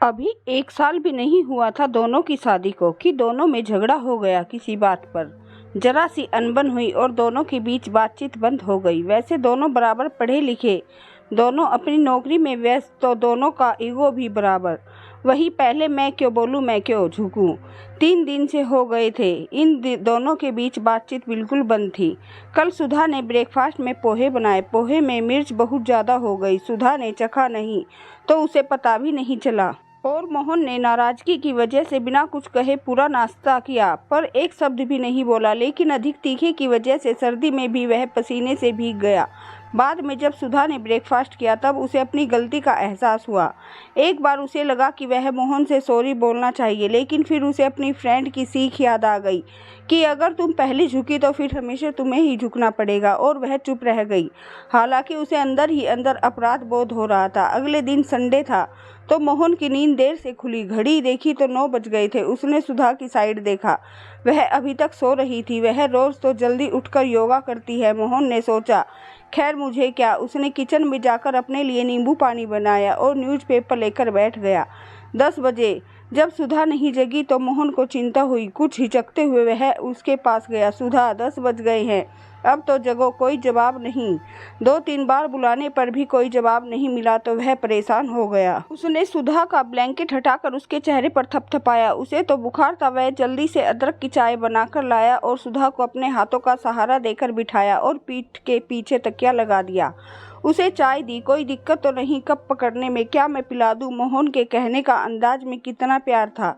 अभी 1 साल भी नहीं हुआ था दोनों की शादी को कि दोनों में झगड़ा हो गया किसी बात पर। जरा सी अनबन हुई और दोनों के बीच बातचीत बंद हो गई। वैसे दोनों बराबर पढ़े लिखे, दोनों अपनी नौकरी में व्यस्त, तो दोनों का ईगो भी बराबर। वही पहले मैं क्यों बोलूं, मैं क्यों झुकूं। 3 दिन से हो गए थे इन दोनों के बीच बातचीत बिल्कुल बंद थी। कल सुधा ने ब्रेकफास्ट में पोहे बनाए। पोहे में मिर्च बहुत ज़्यादा हो गई। सुधा ने चखा नहीं तो उसे पता भी नहीं चला और मोहन ने नाराजगी की वजह से बिना कुछ कहे पूरा नाश्ता किया, पर एक शब्द भी नहीं बोला। लेकिन अधिक तीखे की वजह से सर्दी में भी वह पसीने से भीग गया। बाद में जब सुधा ने ब्रेकफास्ट किया तब उसे अपनी गलती का एहसास हुआ। एक बार उसे लगा कि वह मोहन से सॉरी बोलना चाहिए, लेकिन फिर उसे अपनी फ्रेंड की सीख याद आ गई कि अगर तुम पहले झुकी तो फिर हमेशा तुम्हें ही झुकना पड़ेगा, और वह चुप रह गई। हालांकि उसे अंदर ही अंदर अपराध बोध हो रहा था। अगले दिन संडे था तो मोहन की नींद देर से खुली। घड़ी देखी तो 9 बज गए थे। उसने सुधा की साइड देखा, वह अभी तक सो रही थी। वह रोज तो जल्दी उठकर योगा करती है, मोहन ने सोचा। खैर मुझे क्या। उसने किचन में जाकर अपने लिए नींबू पानी बनाया और न्यूज़पेपर लेकर बैठ गया। 10 बजे जब सुधा नहीं जगी तो मोहन को चिंता हुई। कुछ हिचकते हुए वह उसके पास गया। सुधा, 10 बज गए हैं, अब तो जगो। कोई जवाब नहीं। 2-3 बार बुलाने पर भी कोई जवाब नहीं मिला तो वह परेशान हो गया। उसने सुधा का ब्लैंकेट हटाकर उसके चेहरे पर थपथपाया। उसे तो बुखार था। वह जल्दी से अदरक की चाय बनाकर लाया और सुधा को अपने हाथों का सहारा देकर बिठाया और पीठ के पीछे तकिया लगा दिया। उसे चाय दी। कोई दिक्कत तो नहीं कप पकड़ने में? क्या मैं पिला दूं? मोहन के कहने का अंदाज में कितना प्यार था।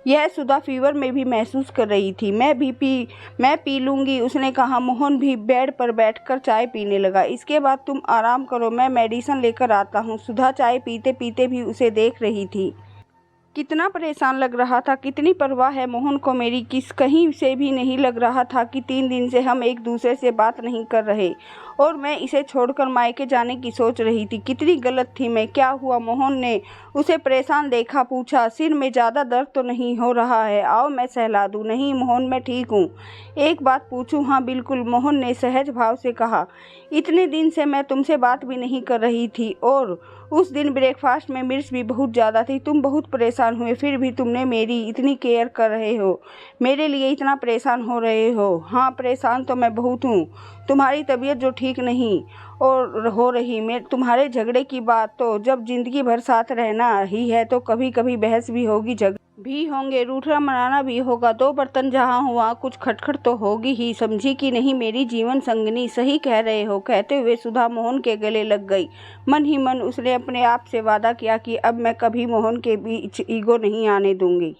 यह सुधा फीवर में भी महसूस कर रही थी। मैं पी लूंगी, उसने कहा। मोहन भी बेड पर बैठकर चाय पीने लगा। इसके बाद तुम आराम करो, मैं मेडिसिन लेकर आता हूँ। सुधा चाय पीते पीते भी उसे देख रही थी। कितना परेशान लग रहा था। कितनी परवाह है मोहन को मेरी। कहीं से भी नहीं लग रहा था कि 3 दिन से हम एक दूसरे से बात नहीं कर रहे और मैं इसे छोड़कर मायके जाने की सोच रही थी। कितनी गलत थी मैं। क्या हुआ? मोहन ने उसे परेशान देखा। पूछा, सिर में ज़्यादा दर्द तो नहीं हो रहा है? आओ मैं सहला दूं। नहीं मोहन, मैं ठीक हूँ। एक बात पूछूं? हाँ बिल्कुल, मोहन ने सहज भाव से कहा। इतने दिन से मैं तुमसे बात भी नहीं कर रही थी और उस दिन ब्रेकफास्ट में मिर्च भी बहुत ज़्यादा थी। तुम बहुत परेशान हुए, फिर भी तुमने मेरी इतनी केयर कर रहे हो, मेरे लिए इतना परेशान हो रहे हो। हाँ परेशान तो मैं बहुत हूँ। तुम्हारी तबीयत जो ठीक नहीं और हो रही, मैं तुम्हारे झगड़े की बात, तो जब जिंदगी भर साथ रहना ही है तो कभी कभी बहस भी होगी, झगड़े भी होंगे, रूठना मनाना भी होगा। 2 बर्तन जहाँ हुआ कुछ खटखट तो होगी ही। समझी कि नहीं मेरी जीवन संगनी? सही कह रहे हो। कहते हुए सुधा मोहन के गले लग गई। मन ही मन उसने अपने आप से वादा किया कि अब मैं कभी मोहन के बीच ईगो नहीं आने दूंगी।